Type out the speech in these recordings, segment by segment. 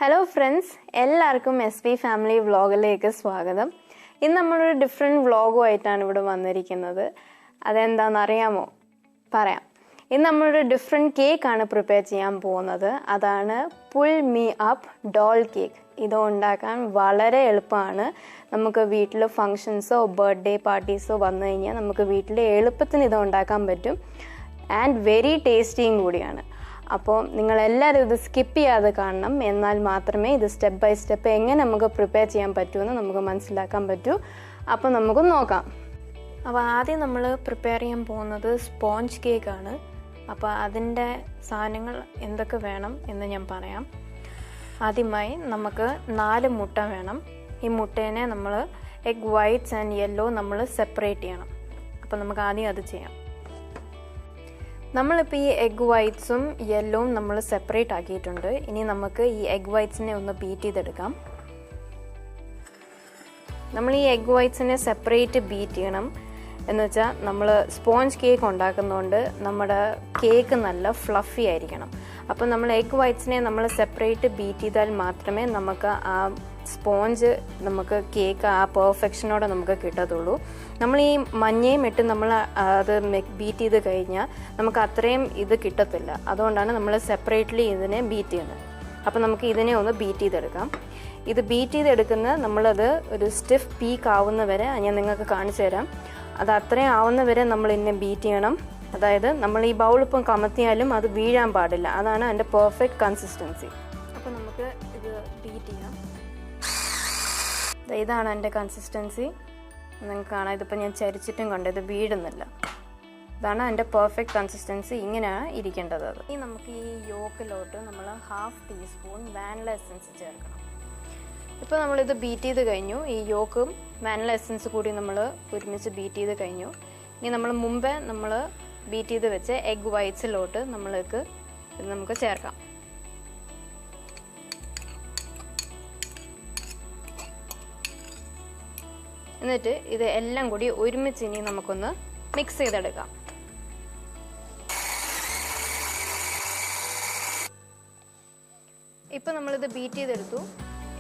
Hello friends, എല്ലാവർക്കും SP family വ്ളോഗിലേക്ക് സ്വാഗതം. ഇന്ന് നമ്മളൊരു ഡിഫറെൻറ്റ് വ്ളോഗുമായിട്ടാണ് ഇവിടെ വന്നിരിക്കുന്നത്. അതെന്താണെന്ന് അറിയാമോ? പറയാം. ഇന്ന് നമ്മളൊരു ഡിഫറെൻറ്റ് കേക്കാണ് പ്രിപ്പയർ ചെയ്യാൻ പോകുന്നത്. അതാണ് pull me up doll cake. ഇത് ഉണ്ടാക്കാൻ വളരെ എളുപ്പമാണ്. നമുക്ക് വീട്ടിൽ ഫങ്ഷൻസോ ബർത്ത്ഡേ പാർട്ടീസോ വന്നു കഴിഞ്ഞാൽ നമുക്ക് വീട്ടിൽ എളുപ്പത്തിന് ഇത് ഉണ്ടാക്കാൻ പറ്റും. ആൻഡ് വെരി ടേസ്റ്റിയും കൂടിയാണ്. അപ്പോൾ നിങ്ങളെല്ലാവരും ഇത് സ്കിപ്പ് ചെയ്യാതെ കാണണം. എന്നാൽ മാത്രമേ ഇത് സ്റ്റെപ്പ് ബൈ സ്റ്റെപ്പ് എങ്ങനെ നമുക്ക് പ്രിപ്പയർ ചെയ്യാൻ പറ്റുമെന്ന് നമുക്ക് മനസ്സിലാക്കാൻ പറ്റൂ. അപ്പോൾ നമുക്ക് നോക്കാം. അപ്പോൾ ആദ്യം നമ്മൾ പ്രിപ്പയർ ചെയ്യാൻ പോകുന്നത് സ്പോഞ്ച് കേക്കാണ്. അപ്പോൾ അതിൻ്റെ സാധനങ്ങൾ എന്തൊക്കെ വേണം എന്ന് ഞാൻ പറയാം. ആദ്യമായി നമുക്ക് 4 മുട്ട വേണം. ഈ മുട്ടേനെ നമ്മൾ എഗ് വൈറ്റ്സ് ആൻഡ് യെല്ലോ നമ്മൾ സെപ്പറേറ്റ് ചെയ്യണം. അപ്പോൾ നമുക്ക് ആദ്യം അത് ചെയ്യാം. നമ്മളിപ്പോൾ ഈ എഗ് വൈറ്റ്സും യെല്ലോവും നമ്മൾ സെപ്പറേറ്റ് ആക്കിയിട്ടുണ്ട്. ഇനി നമുക്ക് ഈ എഗ് വൈറ്റ്സിനെ ഒന്ന് ബീറ്റ് ചെയ്തെടുക്കാം. നമ്മൾ ഈ എഗ് വൈറ്റ്സിനെ സെപ്പറേറ്റ് ബീറ്റ് ചെയ്യണം. എന്ന് വെച്ചാൽ നമ്മൾ സ്പോഞ്ച് കേക്ക് ഉണ്ടാക്കുന്നതുകൊണ്ട് നമ്മുടെ കേക്ക് നല്ല ഫ്ലഫി ആയിരിക്കണം. അപ്പോൾ നമ്മൾ എഗ് വൈറ്റ്സിനെ നമ്മൾ സെപ്പറേറ്റ് ബീറ്റ് ചെയ്താൽ മാത്രമേ നമുക്ക് ആ സ്പോഞ്ച് നമുക്ക് കേക്ക് ആ പെർഫെക്ഷനോടെ നമുക്ക് കിട്ടത്തുള്ളൂ. നമ്മൾ ഈ മഞ്ഞയും ഇട്ട് നമ്മൾ അത് ബീറ്റ് ചെയ്ത് കഴിഞ്ഞാൽ നമുക്ക് അത്രയും ഇത് കിട്ടത്തില്ല. അതുകൊണ്ടാണ് നമ്മൾ സെപ്പറേറ്റ്ലി ഇതിനെ ബീറ്റ് ചെയ്യുന്നത്. അപ്പോൾ നമുക്ക് ഇതിനെ ഒന്ന് ബീറ്റ് ചെയ്തെടുക്കാം. ഇത് ബീറ്റ് ചെയ്തെടുക്കുന്ന നമ്മളത് ഒരു സ്റ്റിഫ് പീക്ക് ആവുന്ന വരെ ഞാൻ നിങ്ങൾക്ക് കാണിച്ചു തരാം. അത് അത്രയും ആവുന്ന വരെ നമ്മൾ ഇതിനെ ബീറ്റ് ചെയ്യണം. അതായത് നമ്മൾ ഈ ബൗൾ ഇപ്പം കമത്തിയാലും അത് വീഴാൻ പാടില്ല. അതാണ് അതിൻ്റെ പെർഫെക്റ്റ് കൺസിസ്റ്റൻസി. അപ്പോൾ നമുക്ക് ഇത് ബീറ്റ് ചെയ്യാം. ഇതാണ് എൻ്റെ കൺസിസ്റ്റൻസി. നിങ്ങൾക്ക് കാണാം, ഇതിപ്പോൾ ഞാൻ ചരിച്ചിട്ടും കണ്ടു, ഇത് വീഴുന്നില്ല. ഇതാണ് എൻ്റെ പെർഫെക്റ്റ് കൺസിസ്റ്റൻസി. ഇങ്ങനെയാണ് ഇരിക്കേണ്ടത്. അത് ഇനി നമുക്ക് ഈ യോക്കിലോട്ട് നമ്മൾ 1/2 ടീസ്പൂൺ വാനില എസൻസ് ചേർക്കണം. ഇപ്പോൾ നമ്മളിത് ബീറ്റ് ചെയ്ത് കഴിഞ്ഞു. ഈ യോക്കും വാനില എസൻസ് കൂടി നമ്മൾ ഒരുമിച്ച് ബീറ്റ് ചെയ്ത് കഴിഞ്ഞു. ഇനി നമ്മൾ മുമ്പേ നമ്മൾ ബീറ്റ് ചെയ്ത് വെച്ച് എഗ് വൈറ്റ്സിലോട്ട് നമ്മൾക്ക് ഇത് നമുക്ക് ചേർക്കാം. എന്നിട്ട് ഇത് എല്ലാം കൂടി ഒരുമിച്ച് ഇനി നമുക്കൊന്ന് മിക്സ് ചെയ്തെടുക്കാം. ഇപ്പം നമ്മളിത് ബീറ്റ് ചെയ്തെടുത്തു.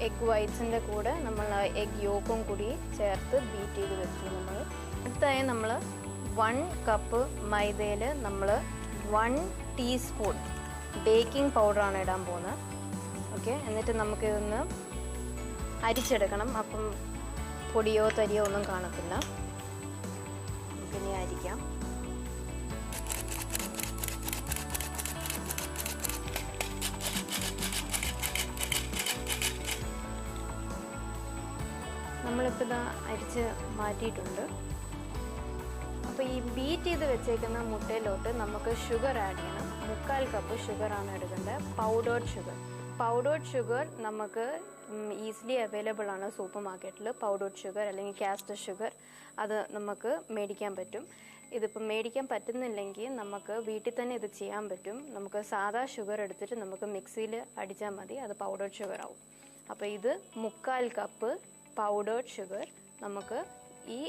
എഗ് വൈറ്റ്സിൻ്റെ കൂടെ നമ്മൾ എഗ് യോക്കും കൂടി ചേർത്ത് ബീറ്റ് ചെയ്ത് വെച്ചു. നമ്മൾ അടുത്തായി നമ്മൾ 1 കപ്പ് മൈദയിൽ നമ്മൾ 1 ടീസ്പൂൺ ബേക്കിംഗ് പൗഡറാണ് ഇടാൻ പോകുന്നത്. ഓക്കെ, എന്നിട്ട് നമുക്കിതൊന്ന് അരിച്ചെടുക്കണം. അപ്പം പൊടിയോ തരിയോ ഒന്നും കാണത്തില്ല. നമുക്കിനി അരിക്കാം. നമ്മളിപ്പോൾ ഇതാ അരിച്ച് മാറ്റിയിട്ടുണ്ട്. അപ്പോൾ ഈ ബീറ്റ് ചെയ്ത് വെച്ചേക്കുന്ന മുട്ടയിലോട്ട് നമുക്ക് ഷുഗർ ആഡ് ചെയ്യണം. 3/4 കപ്പ് ഷുഗറാണ് എടുക്കേണ്ടത്. പൗഡേർഡ് ഷുഗർ നമുക്ക് ഈസിലി അവൈലബിൾ ആണ് സൂപ്പർ മാർക്കറ്റിൽ. പൗഡേർഡ് ഷുഗർ അല്ലെങ്കിൽ കാസ്റ്റർ ഷുഗർ അത് നമുക്ക് മേടിക്കാൻ പറ്റും. ഇതിപ്പോൾ മേടിക്കാൻ പറ്റുന്നില്ലെങ്കിൽ നമുക്ക് വീട്ടിൽ തന്നെ ഇത് ചെയ്യാൻ പറ്റും. നമുക്ക് സാധാ ഷുഗർ എടുത്തിട്ട് നമുക്ക് മിക്സിയിൽ അടിച്ചാൽ മതി, അത് പൗഡേർഡ് ഷുഗർ ആവും. അപ്പോൾ ഇത് 3/4 കപ്പ് പൗഡേർഡ് ഷുഗർ നമുക്ക് ഈ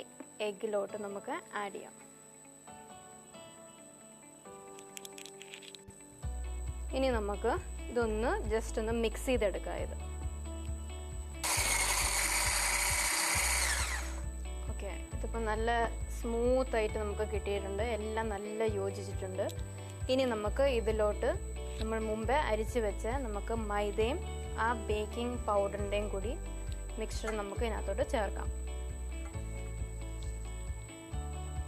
എഗ്ഗിലോട്ട് നമുക്ക് ആഡ് ചെയ്യാം. ഇനി നമുക്ക് ഇതൊന്ന് ജസ്റ്റ് ഒന്ന് മിക്സ് ചെയ്തെടുക്കാം. ഇത് ഓക്കെ, ഇതിപ്പോൾ നല്ല സ്മൂത്തായിട്ട് നമുക്ക് കിട്ടിയിട്ടുണ്ട്. എല്ലാം നല്ല യോജിച്ചിട്ടുണ്ട്. ഇനി നമുക്ക് ഇതിലോട്ട് നമ്മൾ മുമ്പേ അരിച്ച് വെച്ച നമുക്ക് മൈദയും ആ ബേക്കിംഗ് പൗഡറിൻ്റെയും കൂടി മിക്സ്ചർ നമുക്ക് ഇതിനകത്തോട്ട് ചേർക്കാം.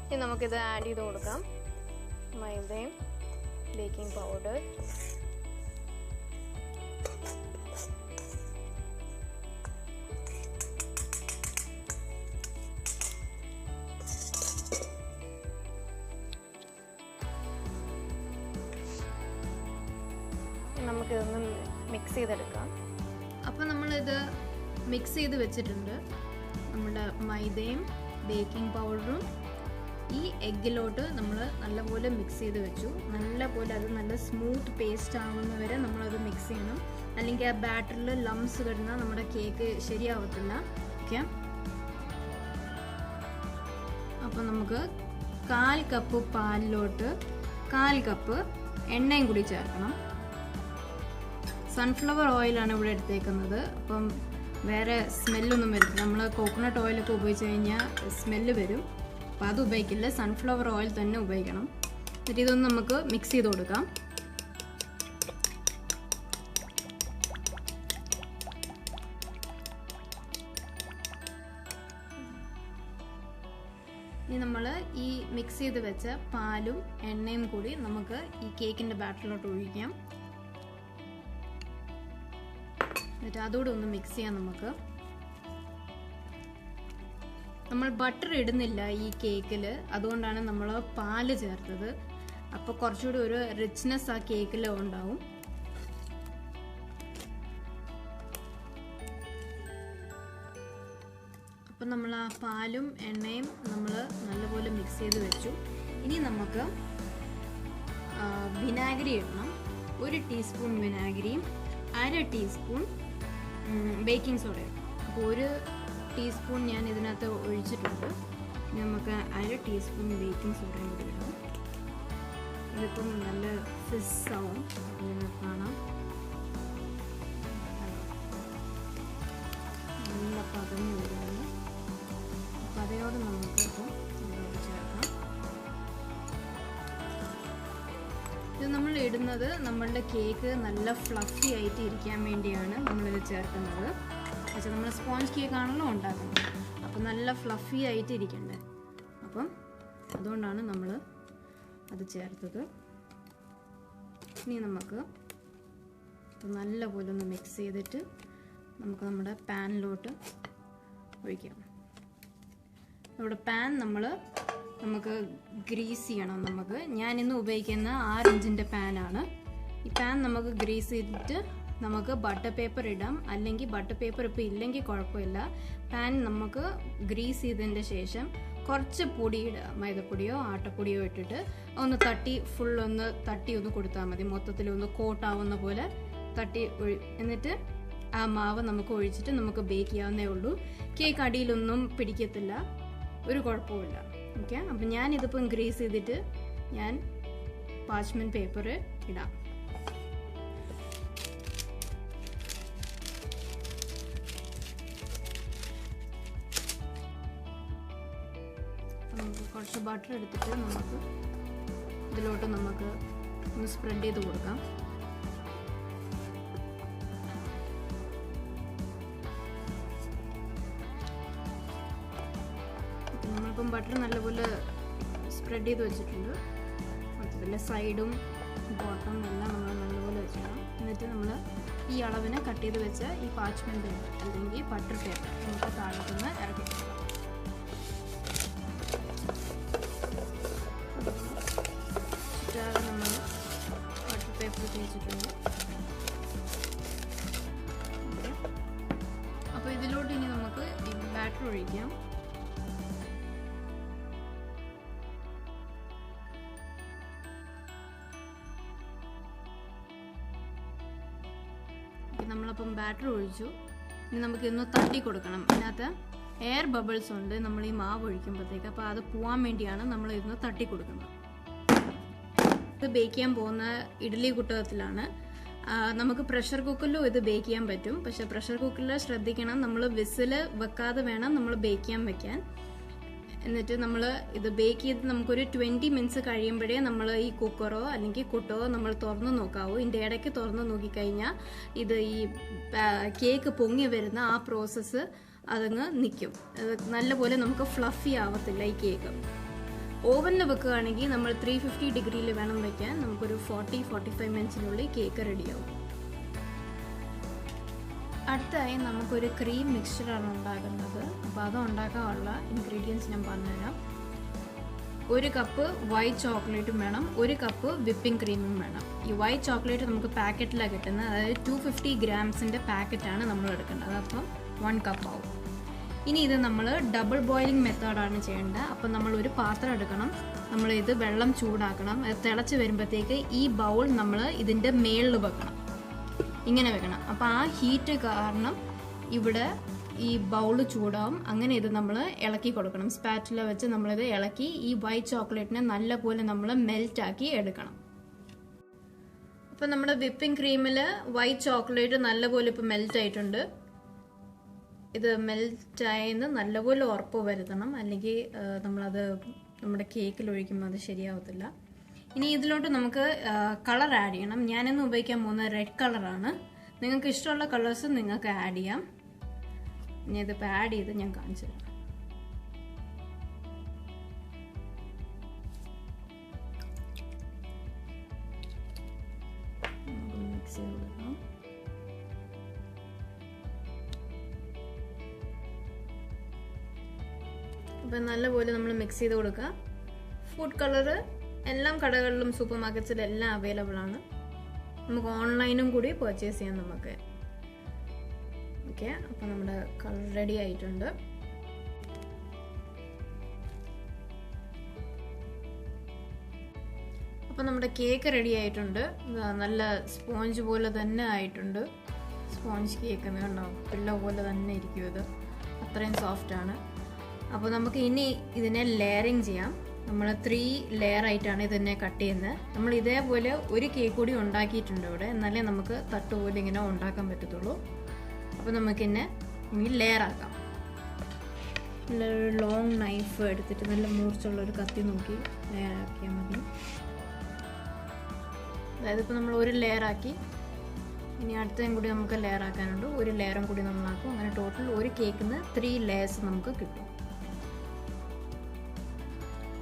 ഇനി നമുക്കിത് ആഡ് ചെയ്ത് കൊടുക്കാം. മൈദയും ബേക്കിംഗ് പൗഡർ, നമുക്കിതൊന്ന് മിക്സ് ചെയ്തെടുക്കാം. അപ്പോൾ നമ്മളിത് മിക്സ് ചെയ്ത് വെച്ചിട്ടുണ്ട്. നമ്മുടെ മൈദയും ബേക്കിംഗ് പൗഡറും ഈ എഗ്ഗിലോട്ട് നമ്മൾ നല്ലപോലെ മിക്സ് ചെയ്ത് വെച്ചു. നല്ലപോലെ അത് നല്ല സ്മൂത്ത് പേസ്റ്റ് ആവുന്നവരെ നമ്മളത് മിക്സ് ചെയ്യണം. അല്ലെങ്കിൽ ആ ബാറ്ററിൽ ലംസ് കിടന്നാൽ നമ്മുടെ കേക്ക് ശരിയാവത്തില്ല. ഓക്കെ, അപ്പോൾ നമുക്ക് 1/4 കപ്പ് പാലിലോട്ട് 1/4 കപ്പ് എണ്ണയും കൂടി ചേർക്കണം. സൺഫ്ലവർ ഓയിലാണ് ഇവിടെ എടുത്തേക്കുന്നത്. അപ്പം വേറെ സ്മെല്ലൊന്നും വരില്ല. നമ്മൾ കോക്കനട്ട് ഓയിലൊക്കെ ഉപയോഗിച്ച് കഴിഞ്ഞാൽ സ്മെല്ല് വരും. അപ്പോൾ അത് ഉപയോഗിക്കില്ല, സൺഫ്ലവർ ഓയിൽ തന്നെ ഉപയോഗിക്കണം. എന്നിട്ട് ഇതൊന്ന് നമുക്ക് മിക്സ് ചെയ്ത് കൊടുക്കാം. ഇനി നമ്മൾ ഈ മിക്സ് ചെയ്ത് വെച്ച പാലും എണ്ണയും കൂടി നമുക്ക് ഈ കേക്കിൻ്റെ ബാറ്ററിലോട്ട് ഒഴിക്കാം. എന്നിട്ട് അതോടെ ഒന്ന് മിക്സ് ചെയ്യാം. നമ്മൾ ബട്ടർ ഇടുന്നില്ല ഈ കേക്കിൽ, അതുകൊണ്ടാണ് നമ്മൾ പാല് ചേർത്തത്. അപ്പോൾ കുറച്ചുകൂടി ഒരു റിച്ച്നെസ് ആ കേക്കിൽ ഉണ്ടാവും. അപ്പം നമ്മൾ ആ പാലും എണ്ണയും നമ്മൾ നല്ലപോലെ മിക്സ് ചെയ്ത് വെച്ചു. ഇനി നമുക്ക് വിനാഗിരി ഇടണം. 1 ടീസ്പൂൺ വിനാഗിരിയും 1/2 ടീസ്പൂൺ ബേക്കിംഗ് സോഡയും. അപ്പോൾ 1 ടീസ്പൂൺ ഞാൻ ഇതിനകത്ത് ഒഴിച്ചിട്ടുണ്ട്. നമുക്ക് 1/2 ടീസ്പൂൺ ബേക്കിംഗ് സോഡയും കൂടി ഇടാം. ഇതിപ്പം നല്ല ഫിസ്സാവും, കാണാം. നല്ല പതഞ്ഞ് വരുന്നത്. അപ്പം അതോടെ നമുക്ക് ഇപ്പം ചേർക്കാം. ഇത് നമ്മൾ ഇടുന്നത് നമ്മളുടെ കേക്ക് നല്ല ഫ്ലഫി ആയിട്ട് ഇരിക്കാൻ വേണ്ടിയാണ് നമ്മളിത് ചേർക്കുന്നത്. പക്ഷേ നമ്മൾ സ്പോഞ്ച് കേക്കാണല്ലോ ഉണ്ടാക്കുന്നത്, അപ്പം നല്ല ഫ്ലഫി ആയിട്ട് ഇരിക്കണ്ടേ. അപ്പം അതുകൊണ്ടാണ് നമ്മൾ അത് ചേർത്തത്. ഇനി നമുക്ക് നല്ലപോലെ ഒന്ന് മിക്സ് ചെയ്തിട്ട് നമുക്ക് നമ്മുടെ പാനിലോട്ട് ഒഴിക്കാം. നമ്മുടെ പാൻ നമുക്ക് ഗ്രീസ് ചെയ്യണം. ഞാനിന്ന് ഉപയോഗിക്കുന്ന 6 ഇഞ്ചിൻ്റെ പാനാണ്. ഈ പാൻ നമുക്ക് ഗ്രീസ് ചെയ്തിട്ട് നമുക്ക് ബട്ടർ പേപ്പർ ഇടാം, അല്ലെങ്കിൽ ബട്ടർ പേപ്പർ ഇപ്പോൾ ഇല്ലെങ്കിൽ കുഴപ്പമില്ല. പാൻ നമുക്ക് ഗ്രീസ് ചെയ്തതിൻ്റെ ശേഷം കുറച്ച് പൊടി ഇടുക, മൈദപ്പൊടിയോ ആട്ടപ്പൊടിയോ ഇട്ടിട്ട് ഒന്ന് തട്ടി ഒന്ന് കൊടുത്താൽ മതി. മൊത്തത്തിലൊന്ന് കോട്ടാവുന്ന പോലെ തട്ടി എന്നിട്ട് ആ മാവ് നമുക്ക് ഒഴിച്ചിട്ട് നമുക്ക് ബേക്ക് ചെയ്യാവുന്നേ ഉള്ളൂ. കേക്ക് അടിയിലൊന്നും പിടിക്കത്തില്ല, ഒരു കുഴപ്പമില്ല. ഓക്കെ, അപ്പം ഞാനിതിപ്പം ഗ്രീസ് ചെയ്തിട്ട് ഞാൻ പാർച്ച്മെൻറ്റ് പേപ്പർ ഇടാം. നമുക്ക് കുറച്ച് ബട്ടർ എടുത്തിട്ട് നമുക്ക് ഇതിലോട്ട് നമുക്ക് ഒന്ന് സ്പ്രെഡ് ചെയ്ത് കൊടുക്കാം. നമ്മളിപ്പം ബട്ടർ നല്ലപോലെ സ്പ്രെഡ് ചെയ്ത് വെച്ചിട്ടുണ്ട്. അതുപോലെ സൈഡും ബോട്ടം എല്ലാം നമ്മൾ നല്ലപോലെ വെച്ചിടാം. എന്നിട്ട് നമ്മൾ ഈ അളവിന് കട്ട് ചെയ്ത് വെച്ച ഈ പാർച്ച്മെൻറ്റ് പേപ്പർ അല്ലെങ്കിൽ ബട്ടർ പേപ്പർ നമുക്ക് താഴത്തുനിന്ന് ഇറക്കി കൊടുക്കാം. നമ്മൾ ബട്ടർ പേപ്പർ തേച്ചിട്ടുണ്ട്. അപ്പോൾ ഇതിലോട്ട് ഇനി നമുക്ക് ഈ ബാറ്റർ ഒഴിക്കാം. നമ്മളപ്പം ബാറ്റർ ഒഴിച്ചു. ഇനി നമുക്ക് ഇന്ന് തട്ടി കൊടുക്കണം. ഇതിനകത്ത് എയർ ബബിൾസ് ഉണ്ട് നമ്മൾ ഈ മാവ് ഒഴിക്കുമ്പോഴത്തേക്ക്, അപ്പോൾ അത് പോകാൻ വേണ്ടിയാണ് നമ്മൾ ഇന്ന് തട്ടി കൊടുക്കുന്നത്. ഇത് ബേക്ക് ചെയ്യാൻ പോകുന്ന ഇഡ്ഡലി കുട്ടകത്തിലാണ്. നമുക്ക് പ്രഷർ കുക്കറിലും ഇത് ബേക്ക് ചെയ്യാൻ പറ്റും. പക്ഷേ പ്രഷർ കുക്കറിൽ ശ്രദ്ധിക്കണം, നമ്മൾ വിസിൽ വെക്കാതെ വേണം നമ്മൾ ബേക്ക് ചെയ്യാൻ വെക്കാൻ. എന്നിട്ട് നമ്മൾ ഇത് ബേക്ക് ചെയ്ത് നമുക്കൊരു 20 മിനിറ്റ്സ് കഴിയുമ്പോഴേ നമ്മൾ ഈ കുക്കറോ അല്ലെങ്കിൽ കുട്ടോ നമ്മൾ തുറന്ന് നോക്കാവൂ. ഇതിൻ്റെ ഇടയ്ക്ക് തുറന്ന് നോക്കിക്കഴിഞ്ഞാൽ ഇത് ഈ കേക്ക് പൊങ്ങി വരുന്ന ആ പ്രോസസ്സ് അതങ്ങ് നിൽക്കും. നല്ലപോലെ നമുക്ക് ഫ്ലഫി ആവത്തില്ല ഈ കേക്ക്. ഓവനിൽ വെക്കുകയാണെങ്കിൽ നമ്മൾ 350 ഡിഗ്രിയിൽ വേണം വയ്ക്കാൻ. നമുക്കൊരു 40-45 മിനിറ്റ്സിനുള്ളിൽ കേക്ക് റെഡിയാവും. അടുത്തായി നമുക്കൊരു ക്രീം മിക്സ്ചറാണ് ഉണ്ടാക്കുന്നത്. അപ്പോൾ അത് ഉണ്ടാക്കാനുള്ള ഇൻഗ്രീഡിയൻസ് ഞാൻ പറഞ്ഞുതരാം. 1 കപ്പ് വൈറ്റ് ചോക്ലേറ്റും വേണം, 1 കപ്പ് വിപ്പിംഗ് ക്രീമും വേണം. ഈ വൈറ്റ് ചോക്ലേറ്റ് നമുക്ക് പാക്കറ്റിലാണ് കിട്ടുന്നത്. അതായത് 250 ഗ്രാംസിൻ്റെ പാക്കറ്റാണ് നമ്മൾ എടുക്കേണ്ടത്. അപ്പം 1 കപ്പ് ആവും. ഇനി ഇത് നമ്മൾ ഡബിൾ ബോയിലിംഗ് മെത്തേഡാണ് ചെയ്യേണ്ടത്. അപ്പം നമ്മൾ ഒരു പാത്രം എടുക്കണം, നമ്മൾ ഇത് വെള്ളം ചൂടാക്കണം. അത് തിളച്ച് വരുമ്പോഴത്തേക്ക് ഈ ബൗൾ നമ്മൾ ഇതിൻ്റെ മേളിൽ വെക്കണം, ഇങ്ങനെ വെക്കണം. അപ്പോൾ ആ ഹീറ്റ് കാരണം ഇവിടെ ഈ ബൗള് ചൂടാവും. അങ്ങനെ ഇത് നമ്മൾ ഇളക്കി കൊടുക്കണം. സ്പാറ്റുല വെച്ച് നമ്മളിത് ഇളക്കി ഈ വൈറ്റ് ചോക്ലേറ്റിനെ നല്ലപോലെ നമ്മൾ മെൽറ്റാക്കി എടുക്കണം. അപ്പോൾ അപ്പോൾ നമ്മുടെ വിപ്പിംഗ് ക്രീമിൽ വൈറ്റ് ചോക്ലേറ്റ് നല്ലപോലെ ഇപ്പോൾ മെൽറ്റ് ആയിട്ടുണ്ട്. ഇത് മെൽറ്റായെന്ന് നല്ലപോലെ ഉറപ്പ് വരുത്തണം, അല്ലെങ്കിൽ നമ്മളത് നമ്മുടെ കേക്കിൽ ഒഴിക്കുമ്പോൾ അത് ശരിയാവത്തില്ല. ഇനി ഇതിലോട്ട് നമുക്ക് കളർ ആഡ് ചെയ്യണം. ഞാനിന്ന് ഉപയോഗിക്കാൻ പോകുന്നത് റെഡ് കളറാണ്. നിങ്ങൾക്ക് ഇഷ്ടമുള്ള കളേഴ്സ് നിങ്ങൾക്ക് ആഡ് ചെയ്യാം. ഇനി ഇതിപ്പോൾ ആഡ് ചെയ്ത് ഞാൻ കാണിച്ചു തരാം. മിക്സ് ചെയ്ത് കൊടുക്കാം. അപ്പം നല്ലപോലെ നമ്മൾ മിക്സ് ചെയ്ത് കൊടുക്കുക. ഫുഡ് കളറ് എല്ലാം കടകളിലും സൂപ്പർ മാർക്കറ്റ്സിലും എല്ലാം അവൈലബിൾ ആണ്. നമുക്ക് ഓൺലൈനും കൂടി പർച്ചേസ് ചെയ്യാം നമുക്ക്. ഓക്കെ, അപ്പം നമ്മുടെ കളർ റെഡി ആയിട്ടുണ്ട്. അപ്പം നമ്മുടെ കേക്ക് റെഡി ആയിട്ടുണ്ട്. നല്ല സ്പോഞ്ച് പോലെ തന്നെ ആയിട്ടുണ്ട്. സ്പോഞ്ച് കേക്ക് കണ്ടോ, പിള്ള പോലെ തന്നെ ഇരിക്കും. ഇത് അത്രയും സോഫ്റ്റാണ്. അപ്പോൾ നമുക്ക് ഇനി ഇതിനെ ലെയറിങ് ചെയ്യാം. നമ്മൾ 3 ലെയർ ആയിട്ടാണ് ഇതിനെ കട്ട് ചെയ്യുന്നത്. നമ്മൾ ഇതേപോലെ ഒരു കേക്ക് കൂടി ഉണ്ടാക്കിയിട്ടുണ്ട് ഇവിടെ, എന്നാലേ നമുക്ക് തട്ടുപോലെ ഇങ്ങനെ ഉണ്ടാക്കാൻ പറ്റത്തുള്ളൂ. അപ്പോൾ നമുക്കിന്നെ ഇനി ലെയർ ആക്കാം. നല്ലൊരു ലോങ് നൈഫ് എടുത്തിട്ട് നല്ല മൂർച്ചുള്ളൊരു കത്തി നോക്കി ലെയർ ആക്കിയാൽ മതി. അതായത് ഇപ്പോൾ നമ്മൾ ഒരു ലെയർ ആക്കി, ഇനി അടുത്തതും കൂടി നമുക്ക് ലെയർ ആക്കാനുണ്ട്. ഒരു ലെയറും കൂടി നമ്മളാക്കും. അങ്ങനെ ടോട്ടൽ ഒരു കേക്കിന് 3 ലെയേഴ്സ് നമുക്ക് കിട്ടും.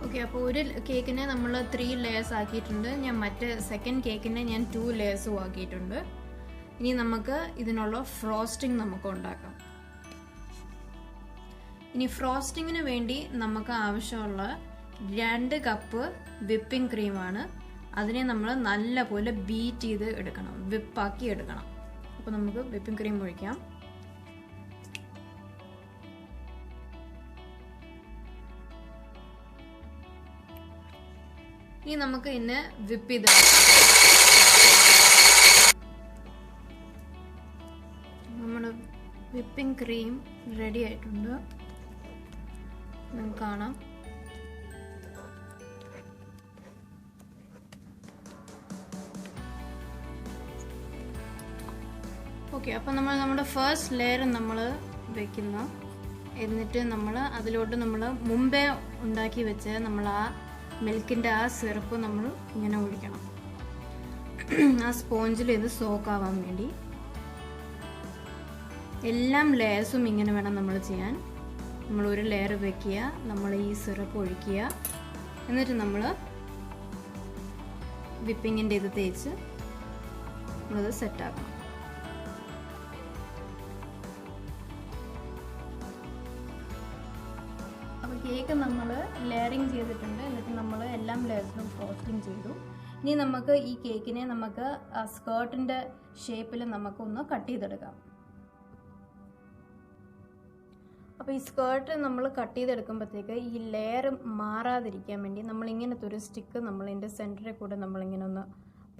ഓക്കെ, അപ്പോൾ ഒരു കേക്കിനെ നമ്മൾ 3 ലെയേഴ്സ് ആക്കിയിട്ടുണ്ട്. ഞാൻ മറ്റേ സെക്കൻഡ് കേക്കിനെ ഞാൻ 2 ലെയേഴ്സും ആക്കിയിട്ടുണ്ട്. ഇനി നമുക്ക് ഇതിനുള്ള ഫ്രോസ്റ്റിംഗ് നമുക്ക് ഉണ്ടാക്കാം. ഇനി ഫ്രോസ്റ്റിങ്ങിന് വേണ്ടി നമുക്ക് ആവശ്യമുള്ള 2 കപ്പ് വിപ്പിംഗ് ക്രീമാണ്. അതിനെ നമ്മൾ നല്ലപോലെ ബീറ്റ് ചെയ്ത് എടുക്കണം, വിപ്പാക്കി എടുക്കണം. അപ്പോൾ നമുക്ക് വിപ്പിംഗ് ക്രീം ഒഴിക്കാം. ഇനി നമുക്ക് ഇതിനെ വിപ്പ് ചെയ്ത് നമ്മുടെ വിപ്പിംഗ് ക്രീം റെഡി ആയിട്ടുണ്ട്. നിങ്ങൾക്ക് കാണാം. ഓക്കെ, അപ്പോൾ നമ്മുടെ ഫസ്റ്റ് ലെയർ നമ്മൾ വെക്കുന്നു. എന്നിട്ട് നമ്മൾ അതിലോട്ട് നമ്മൾ മുമ്പേ ഉണ്ടാക്കി വെച്ച് നമ്മൾ ആ മിൽക്കിൻ്റെ ആ സിറപ്പ് നമ്മൾ ഇങ്ങനെ ഒഴിക്കണം. ആ സ്പോഞ്ചിൽ ഇത് സോക്കാവാൻ വേണ്ടി എല്ലാം ലെയേഴ്സും ഇങ്ങനെ വേണം നമ്മൾ ചെയ്യാൻ. നമ്മൾ ഒരു ലെയർ വെക്കുക, നമ്മൾ ഈ സിറപ്പ് ഒഴിക്കുക, എന്നിട്ട് നമ്മൾ വിപ്പിങ്ങിൻ്റെ ഇത് തേച്ച് നമ്മളത് സെറ്റാക്കണം. അപ്പോൾ കേക്ക് നമ്മൾ ലെയറിങ് ചെയ്തിട്ടുണ്ട്. എന്നിട്ട് നമ്മൾ എല്ലാം ലെയർസിലും ഫ്രോസ്റ്റിംഗ് ചെയ്തു. ഇനി നമുക്ക് ഈ കേക്കിനെ നമുക്ക് സ്കേർട്ടിൻ്റെ ഷേപ്പിൽ നമുക്കൊന്ന് കട്ട് ചെയ്തെടുക്കാം. അപ്പോൾ ഈ സ്കേർട്ട് നമ്മൾ കട്ട് ചെയ്തെടുക്കുമ്പോഴത്തേക്ക് ഈ ലെയർ മാറാതിരിക്കാൻ വേണ്ടി നമ്മൾ ഇങ്ങനത്തെ ഒരു സ്റ്റിക്ക് നമ്മൾ ഇതിൻ്റെ സെൻറ്ററിൽ കൂടെ നമ്മളിങ്ങനെ ഒന്ന്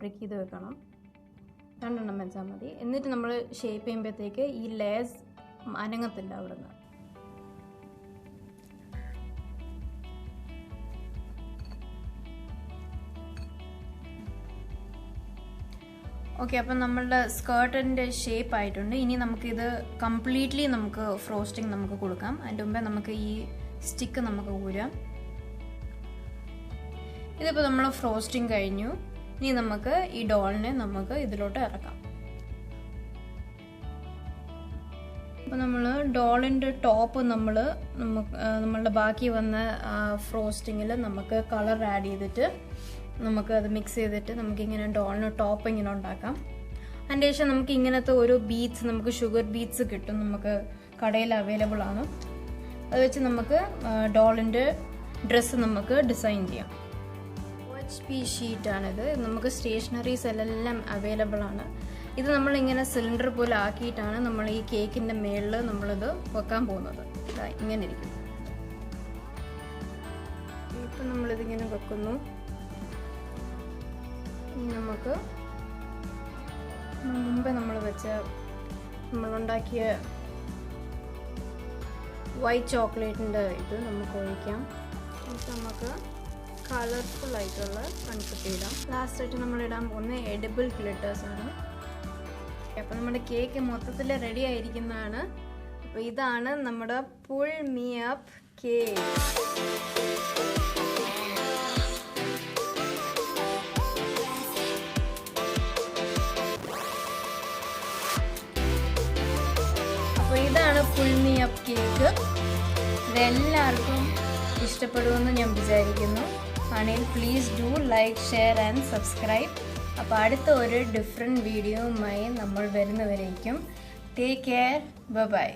പ്രിക്ക് ചെയ്ത് വെക്കണം. 2 എണ്ണം വെച്ചാൽ മതി. എന്നിട്ട് നമ്മൾ ഷേപ്പ് ചെയ്യുമ്പോഴത്തേക്ക് ഈ ലെയർസ് അനങ്ങത്തില്ല അവിടെ നിന്ന്. ഓക്കെ, അപ്പം നമ്മളുടെ സ്കേർട്ടിൻ്റെ ഷേപ്പ് ആയിട്ടുണ്ട്. ഇനി നമുക്കിത് കംപ്ലീറ്റ്ലി നമുക്ക് ഫ്രോസ്റ്റിംഗ് നമുക്ക് കൊടുക്കാം. അതിൻ്റെ മുമ്പേ നമുക്ക് ഈ സ്റ്റിക്ക് നമുക്ക് ഊരാം. ഇതിപ്പോൾ നമ്മൾ ഫ്രോസ്റ്റിംഗ് കഴിഞ്ഞു. ഇനി നമുക്ക് ഈ ഡോളിനെ നമുക്ക് ഇതിലോട്ട് ഇറക്കാം. അപ്പോൾ നമ്മൾ ഡോളിൻ്റെ ടോപ്പ് നമ്മളുടെ ബാക്കി വന്ന ഫ്രോസ്റ്റിങ്ങിൽ നമുക്ക് കളർ ആഡ് ചെയ്തിട്ട് നമുക്ക് അത് മിക്സ് ചെയ്തിട്ട് നമുക്കിങ്ങനെ ഡോളിന് ടോപ്പ് ഇങ്ങനെ ഉണ്ടാക്കാം. അതിൻ്റെ ശേഷം നമുക്ക് ഇങ്ങനത്തെ ഓരോ ബീഡ്സ്, നമുക്ക് ഷുഗർ ബീഡ്സ് കിട്ടും, നമുക്ക് കടയിൽ അവൈലബിൾ ആണ്. അത് വെച്ച് നമുക്ക് ഡോളിൻ്റെ ഡ്രസ്സ് നമുക്ക് ഡിസൈൻ ചെയ്യാം. OHP ഷീറ്റാണിത്. നമുക്ക് സ്റ്റേഷനറീസിലെല്ലാം അവൈലബിൾ ആണ്. ഇത് നമ്മളിങ്ങനെ സിലിണ്ടർ പോലെ ആക്കിയിട്ടാണ് നമ്മൾ ഈ കേക്കിൻ്റെ മേളിൽ നമ്മളിത് വെക്കാൻ പോകുന്നത്. ഇങ്ങനെ ഇരിക്കും. ഇപ്പം നമ്മളിതിങ്ങനെ വെക്കുന്നു. ഇനി നമുക്ക് മുമ്പേ നമ്മളുണ്ടാക്കിയ വൈറ്റ് ചോക്ലേറ്റിൻ്റെ ഇത് നമുക്ക് ഒഴിക്കാം. എന്നിട്ട് നമുക്ക് കളർഫുൾ ആയിട്ടുള്ള കൺസെപ്റ്റ് ഇടാം. ലാസ്റ്റായിട്ട് നമ്മൾ ഇടാൻ പോകുന്ന എഡിബിൾ ഗ്ലിറ്റേഴ്സ് ആണ്. അപ്പോൾ നമ്മുടെ കേക്ക് മൊത്തത്തിൽ റെഡി ആയിരിക്കുന്നതാണ്. അപ്പോൾ ഇതാണ് നമ്മുടെ പുൾ മീ അപ്പ് കേക്ക്. അപ്പോൾ ഇതാണ് പുൾ മീ അപ്പ് കേക്ക്. ഇതെല്ലാവർക്കും ഇഷ്ടപ്പെടുമെന്ന് ഞാൻ വിചാരിക്കുന്നു. ആണെങ്കിൽ please do like, share and subscribe. അപ്പോൾ അടുത്ത ഒരു ഡിഫറെൻറ്റ് വീഡിയോയുമായി നമ്മൾ വരുന്നവരേക്കും ടേക്ക് കെയർ, ബൈ ബൈ.